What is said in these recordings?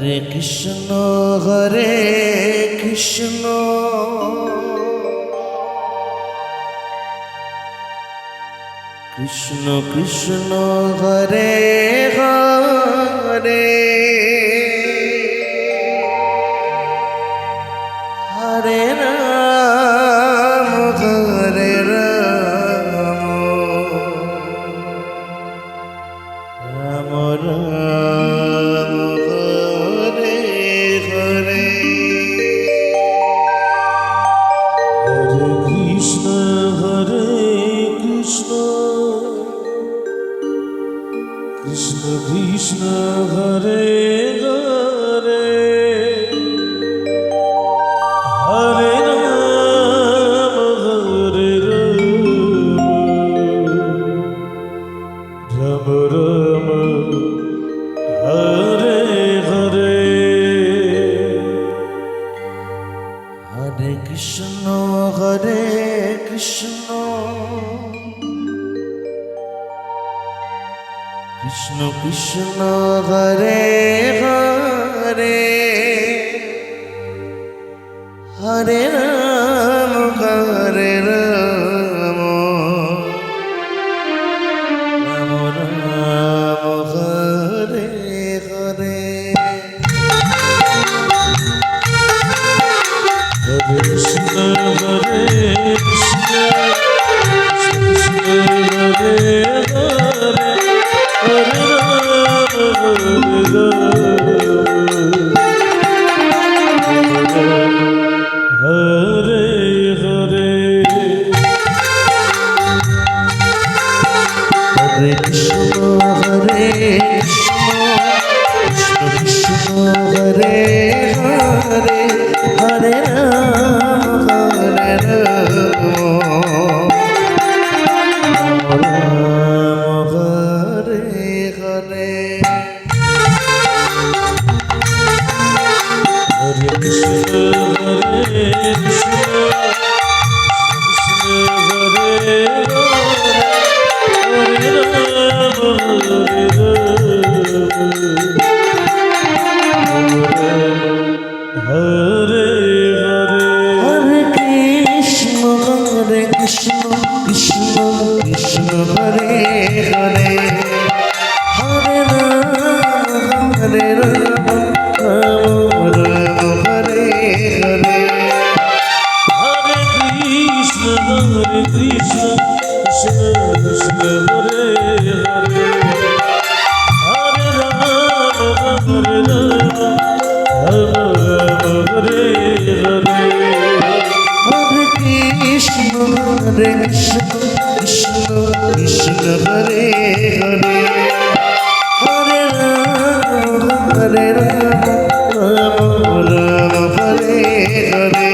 Hare Krishna Hare Krishna Krishna Krishna Hare Hare Hare Ram Hare Ram Ram Ram Hare Hare Hare Krishna Krishna Krishna Hare Hare Hare Ram Hare Ram Ram Hare Hare Hare Krishna Krishna Krishna Hare Hare Hare Ram Ram Ram Ram Hare Hare Hare Krishna Hare Krishna Krishna Hare Hare Hare Ram Hare Hare Hare Krishna Hare Krishna Krishna Hare Hare Hare Ram Hare Krishna, Krishna Krishna Hare Hare, Hare Ram, Hare Ram, Ram Ram Hare Hare, Hare Krishna, Krishna Krishna Hare Hare, Hare Ram, Hare Ram, Ram Ram Hare Hare. Hare Krishna, Krishna Krishna Hare Hare, Hare Ram, Hare Ram, Ram Hare Hare.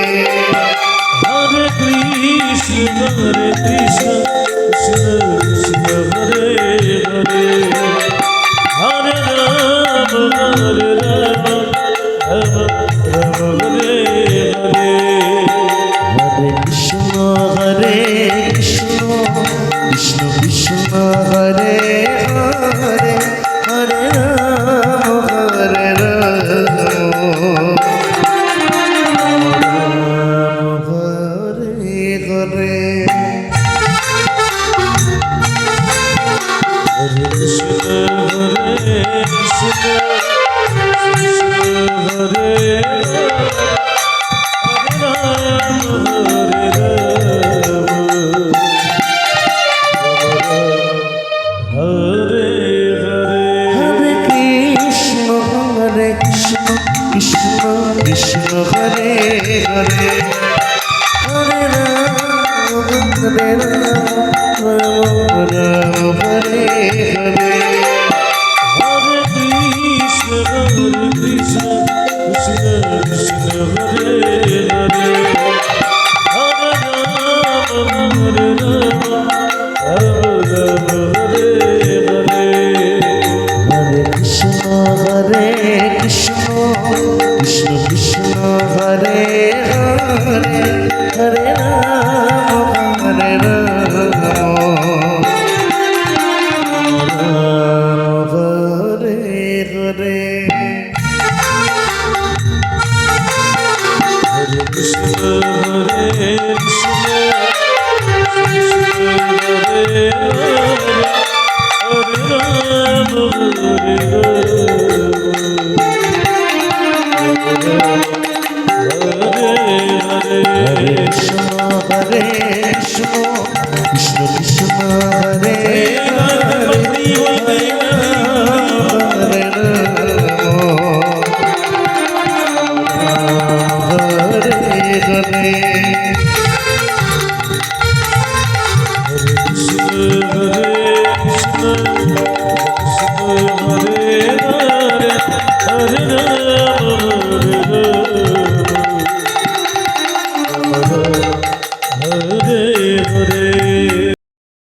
Hare Krishna, Krishna Hare Krishna Hare Hare, Hare Ram, Hare Ram, Ram Ram Hare Hare, Hare Krishna, Krishna Krishna Hare Hare, Hare Ram, Hare Ram, Ram Ram Hare Hare. Hare Krishna, Krishna Krishna Hare Hare, Hare Ram, Hare Ram, Ram Hare Hare. Hare Hare